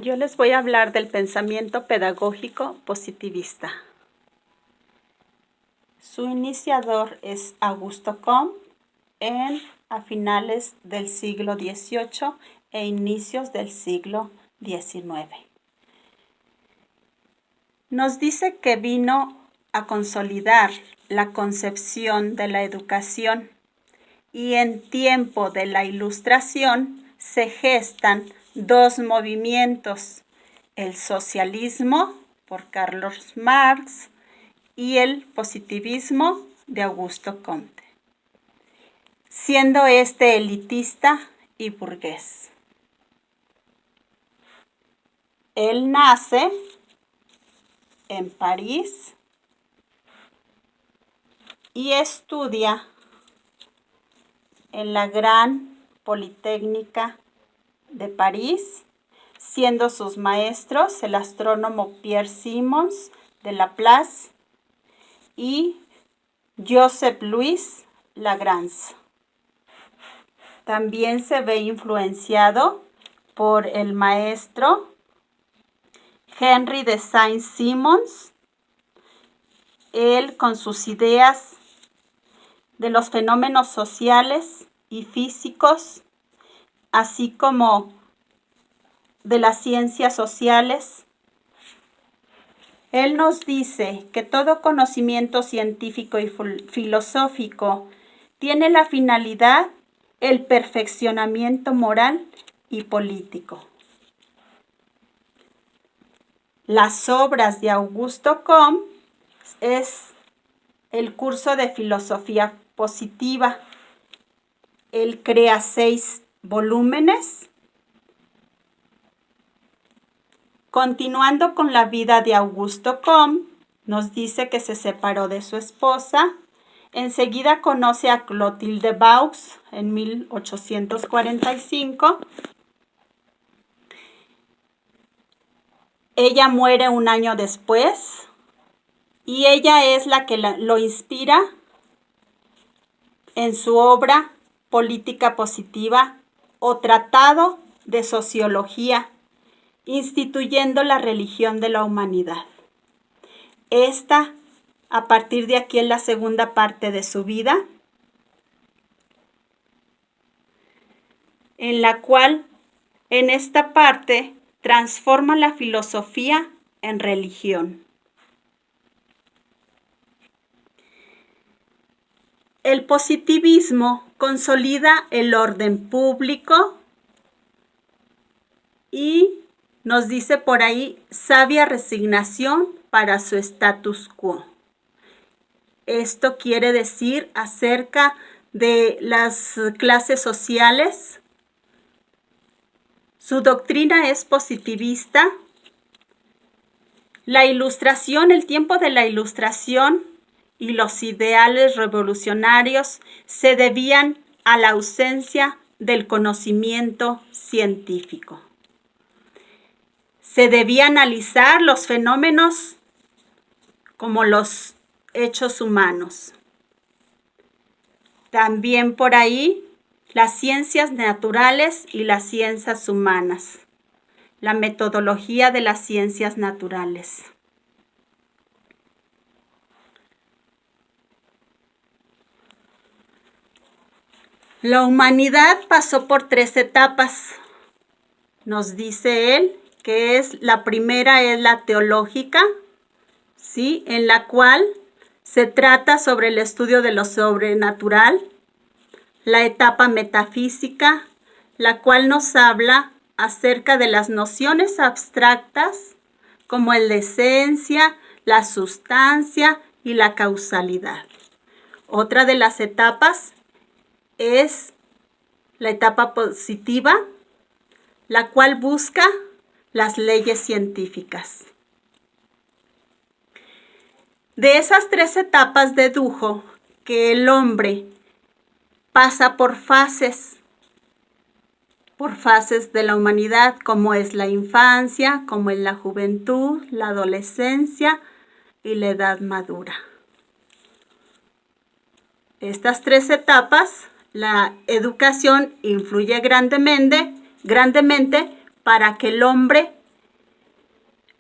Yo les voy a hablar del pensamiento pedagógico positivista. Su iniciador es Augusto Comte a finales del siglo XVIII e inicios del siglo XIX. Nos dice que vino a consolidar la concepción de la educación y en tiempo de la Ilustración se gestan dos movimientos, el socialismo por Carlos Marx y el positivismo de Augusto Comte, siendo este elitista y burgués. Él nace en París y estudia en la Gran Politécnica de París, siendo sus maestros el astrónomo Pierre Simons de Laplace y Joseph Louis Lagrange. También se ve influenciado por el maestro Henry de Saint-Simons, él con sus ideas de los fenómenos sociales y físicos, así como de las ciencias sociales. Él nos dice que todo conocimiento científico y filosófico tiene la finalidad el perfeccionamiento moral y político. Las obras de Augusto Comte es el curso de filosofía positiva. Él crea 6 volúmenes. Continuando con la vida de Augusto Comte, nos dice que se separó de su esposa. Enseguida conoce a Clotilde Vaux en 1845. Ella muere un año después y ella es la que lo inspira en su obra Política Positiva o Tratado de Sociología, instituyendo la religión de la humanidad. Esta, a partir de aquí, es la segunda parte de su vida, en la cual, en esta parte, transforma la filosofía en religión. El positivismo consolida el orden público y nos dice por ahí sabia resignación para su status quo. Esto quiere decir acerca de las clases sociales. Su doctrina es positivista. La Ilustración, el tiempo de la Ilustración y los ideales revolucionarios se debían a la ausencia del conocimiento científico. Se debía analizar los fenómenos como los hechos humanos. También por ahí las ciencias naturales y las ciencias humanas, la metodología de las ciencias naturales. La humanidad pasó por 3 etapas, nos dice él, que la primera es la teológica, ¿sí? En la cual se trata sobre el estudio de lo sobrenatural. La etapa metafísica, la cual nos habla acerca de las nociones abstractas como la esencia, la sustancia y la causalidad. Otra de las etapas es la etapa positiva, la cual busca las leyes científicas. De esas 3 etapas dedujo que el hombre pasa por fases de la humanidad, como es la infancia, como es la juventud, la adolescencia y la edad madura. Estas 3 etapas, la educación influye grandemente para que el hombre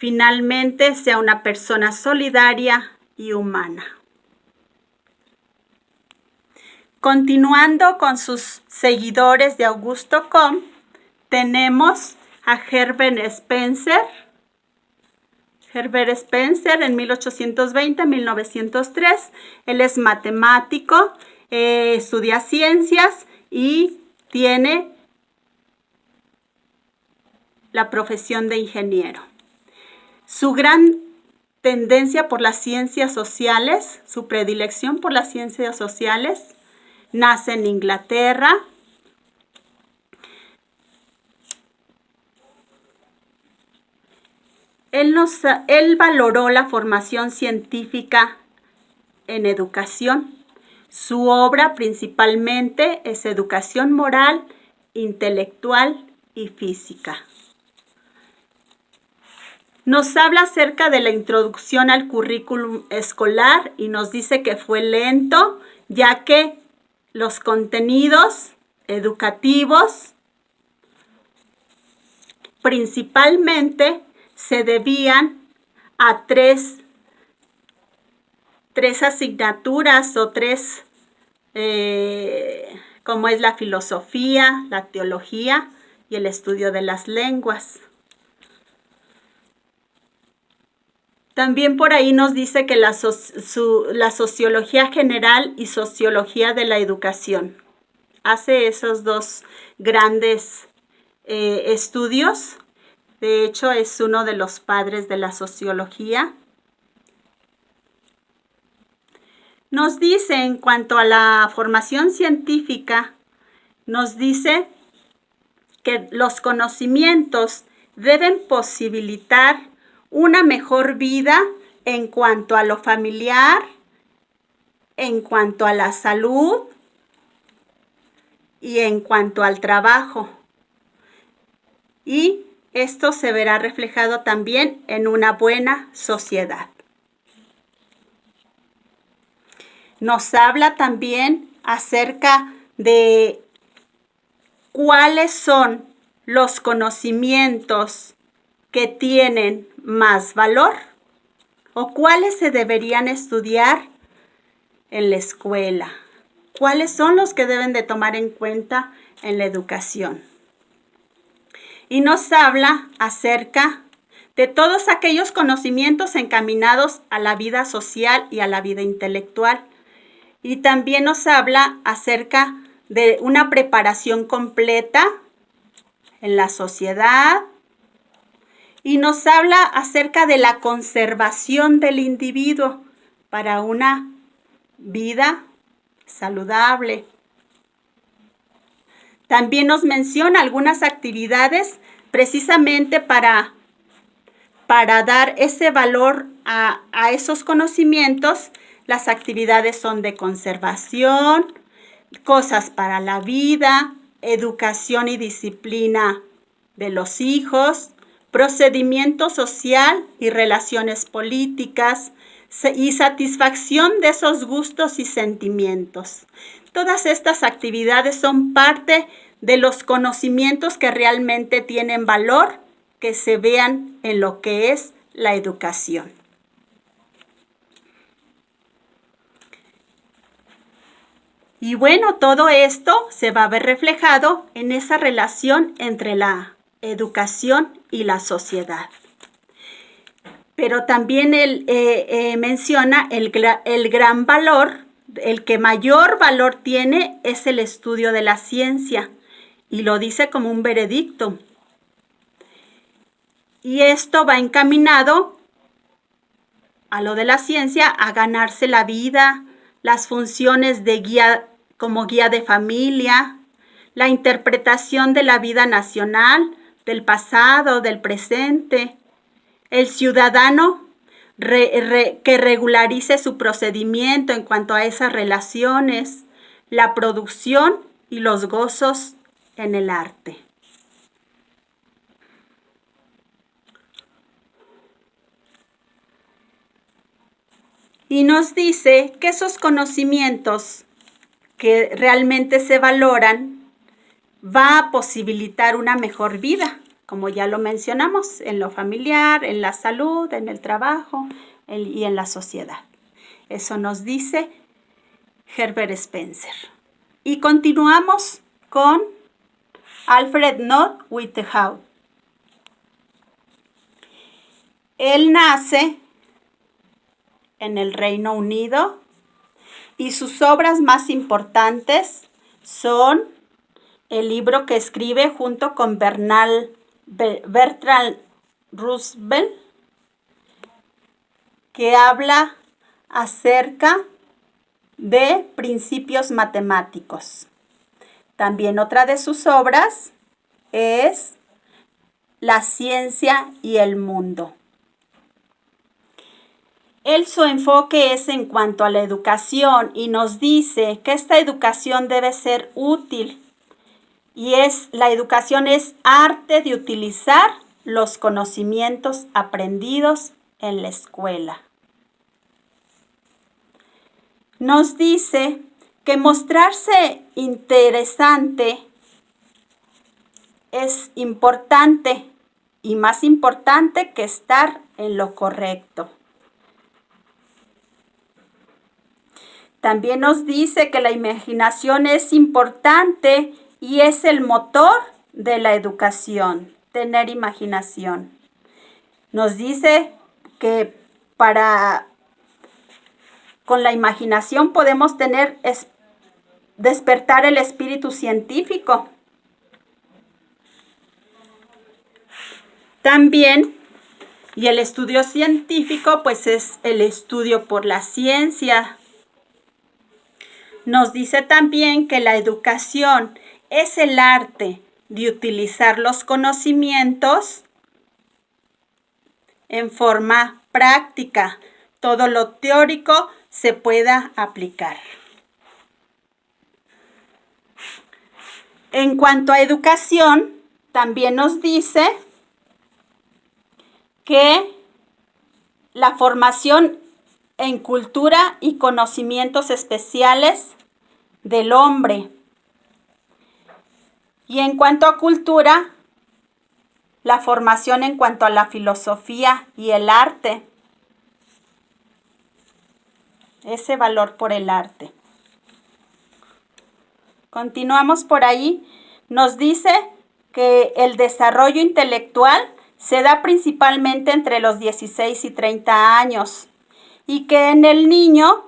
finalmente sea una persona solidaria y humana. Continuando con sus seguidores de Augusto Comte, tenemos a Herbert Spencer. Herbert Spencer en 1820-1903. Él es matemático, estudia ciencias y tiene la profesión de ingeniero. Su gran tendencia por las ciencias sociales, su predilección por las ciencias sociales, nace en Inglaterra. Él valoró la formación científica en educación. Su obra principalmente es educación moral, intelectual y física. Nos habla acerca de la introducción al currículum escolar y nos dice que fue lento, ya que los contenidos educativos principalmente se debían a tres asignaturas o tres, como es la filosofía, la teología y el estudio de las lenguas. También por ahí nos dice que la sociología general y sociología de la educación. Hace esos dos grandes estudios. De hecho, es uno de los padres de la sociología. Nos dice, en cuanto a la formación científica, nos dice que los conocimientos deben posibilitar una mejor vida en cuanto a lo familiar, en cuanto a la salud y en cuanto al trabajo. Y esto se verá reflejado también en una buena sociedad. Nos habla también acerca de cuáles son los conocimientos que tienen más valor o cuáles se deberían estudiar en la escuela. ¿Cuáles son los que deben de tomar en cuenta en la educación? Y nos habla acerca de todos aquellos conocimientos encaminados a la vida social y a la vida intelectual. Y también nos habla acerca de una preparación completa en la sociedad. Y nos habla acerca de la conservación del individuo para una vida saludable. También nos menciona algunas actividades precisamente para dar ese valor a esos conocimientos. Las actividades son de conservación, cosas para la vida, educación y disciplina de los hijos, procedimiento social y relaciones políticas y satisfacción de esos gustos y sentimientos. Todas estas actividades son parte de los conocimientos que realmente tienen valor, que se vean en lo que es la educación. Y bueno, todo esto se va a ver reflejado en esa relación entre la educación y la sociedad. Pero también él menciona el gran valor, el que mayor valor tiene es el estudio de la ciencia, y lo dice como un veredicto. Y esto va encaminado a lo de la ciencia, a ganarse la vida, las funciones de guía, como guía de familia, la interpretación de la vida nacional, del pasado, del presente, el ciudadano que regularice su procedimiento en cuanto a esas relaciones, la producción y los gozos en el arte. Y nos dice que esos conocimientos que realmente se valoran va a posibilitar una mejor vida. como ya lo mencionamos, en lo familiar, en la salud, en el trabajo y en la sociedad. Eso nos dice Herbert Spencer. Y continuamos con Alfred North Whitehead. Él nace en el Reino Unido y sus obras más importantes son el libro que escribe junto con Bertrand Russell, que habla acerca de principios matemáticos. También otra de sus obras es La ciencia y el mundo. Su enfoque es en cuanto a la educación y nos dice que esta educación debe ser útil y la educación es arte de utilizar los conocimientos aprendidos en la escuela. Nos dice que mostrarse interesante es importante y más importante que estar en lo correcto. También nos dice que la imaginación es importante y es el motor de la educación, tener imaginación. Nos dice que con la imaginación podemos despertar el espíritu científico. También, y el estudio científico, pues es el estudio por la ciencia. Nos dice también que la educación es el arte de utilizar los conocimientos en forma práctica. Todo lo teórico se pueda aplicar. En cuanto a educación, también nos dice que la formación en cultura y conocimientos especiales del hombre. Y en cuanto a cultura, la formación en cuanto a la filosofía y el arte. Ese valor por el arte. Continuamos por ahí. Nos dice que el desarrollo intelectual se da principalmente entre los 16 y 30 años y que en el niño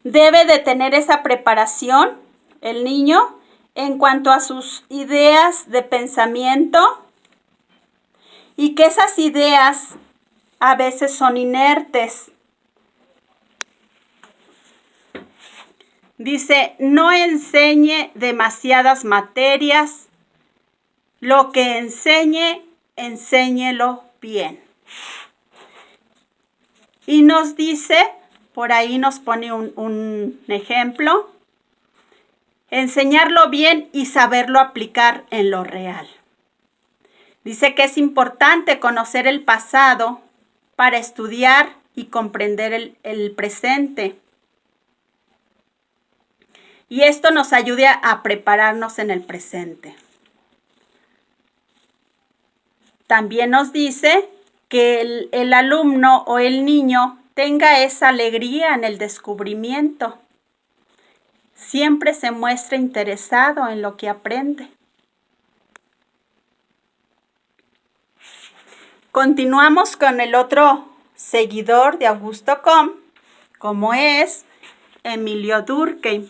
debe de tener esa preparación, el niño, en cuanto a sus ideas de pensamiento y que esas ideas a veces son inertes. Dice, no enseñe demasiadas materias, lo que enseñe, enséñelo bien. Y nos dice, por ahí nos pone un ejemplo, enseñarlo bien y saberlo aplicar en lo real. Dice que es importante conocer el pasado para estudiar y comprender el presente. Y esto nos ayuda a prepararnos en el presente. También nos dice que el alumno o el niño tenga esa alegría en el descubrimiento. Siempre se muestra interesado en lo que aprende. Continuamos con el otro seguidor de Augusto Comte, como es Emilio Durkheim.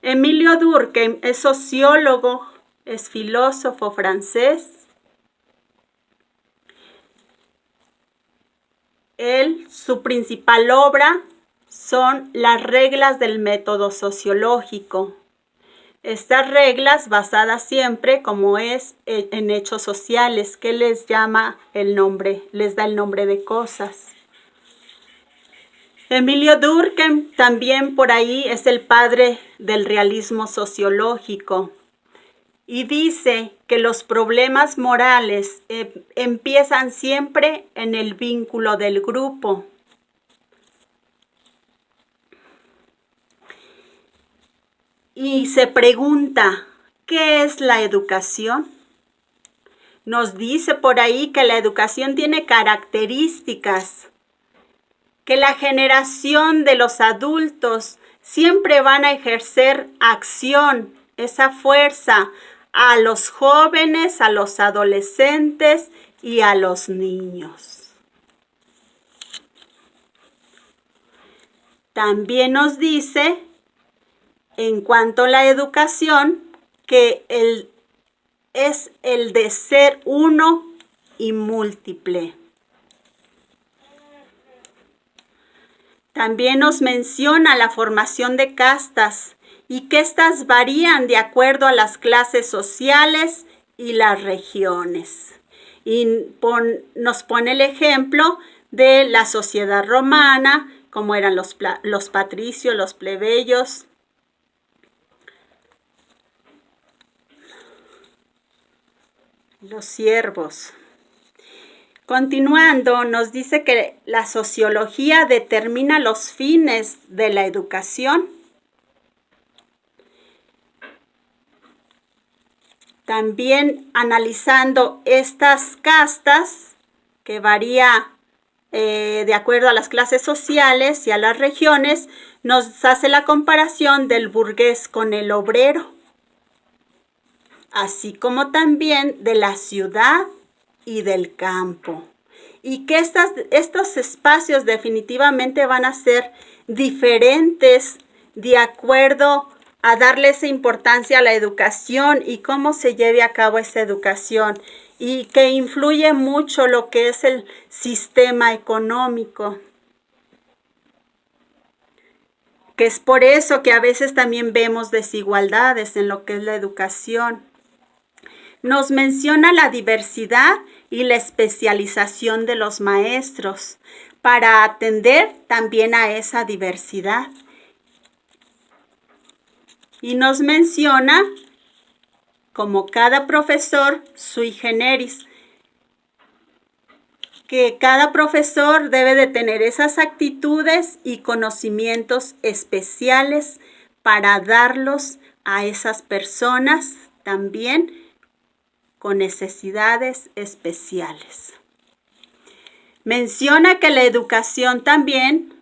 Emilio Durkheim es sociólogo, es filósofo francés. Su principal obra son las reglas del método sociológico. Estas reglas basadas siempre, como es en hechos sociales, que les da el nombre de cosas. Emilio Durkheim también por ahí es el padre del realismo sociológico y dice que los problemas morales empiezan siempre en el vínculo del grupo. Y se pregunta, ¿Qué es la educación? Nos dice por ahí que la educación tiene características, que la generación de los adultos siempre van a ejercer acción, esa fuerza, a los jóvenes, a los adolescentes y a los niños. También nos dice, en cuanto a la educación, que es el de ser uno y múltiple. También nos menciona la formación de castas y que éstas varían de acuerdo a las clases sociales y las regiones. Y nos pone el ejemplo de la sociedad romana, como eran los patricios, los plebeyos, los siervos. Continuando, nos dice que la sociología determina los fines de la educación. También analizando estas castas, que varía de acuerdo a las clases sociales y a las regiones, nos hace la comparación del burgués con el obrero, así como también de la ciudad y del campo. Y que estos espacios definitivamente van a ser diferentes de acuerdo a darle esa importancia a la educación y cómo se lleve a cabo esa educación, y que influye mucho lo que es el sistema económico. Que es por eso que a veces también vemos desigualdades en lo que es la educación. Nos menciona la diversidad y la especialización de los maestros para atender también a esa diversidad. Y nos menciona como cada profesor sui generis, que cada profesor debe de tener esas actitudes y conocimientos especiales para darlos a esas personas también con necesidades especiales. Menciona que la educación también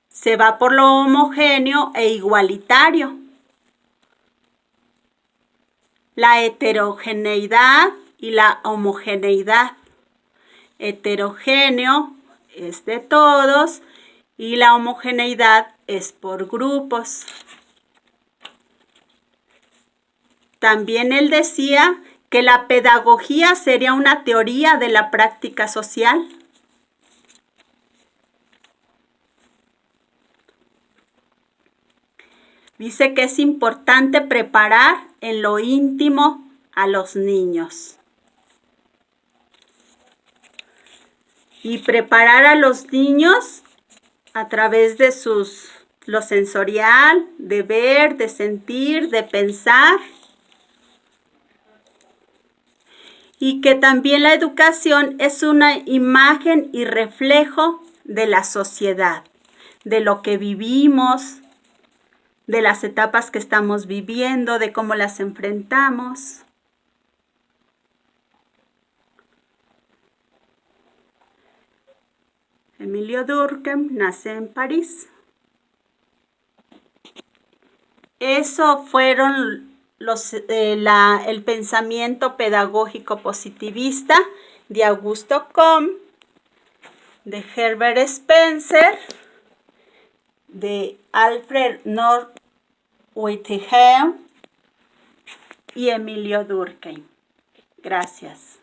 se va por lo homogéneo e igualitario. La heterogeneidad y la homogeneidad. Heterogéneo es de todos y la homogeneidad es por grupos. También él decía que la pedagogía sería una teoría de la práctica social. Dice que es importante preparar en lo íntimo a los niños. Y preparar a los niños a través de lo sensorial, de ver, de sentir, de pensar. Y que también la educación es una imagen y reflejo de la sociedad, de lo que vivimos, de las etapas que estamos viviendo, de cómo las enfrentamos. Emilio Durkheim nace en París. Eso fueron el pensamiento pedagógico positivista de Auguste Comte, de Herbert Spencer, de Alfred North Whitehead y Emilio Durkheim. Gracias.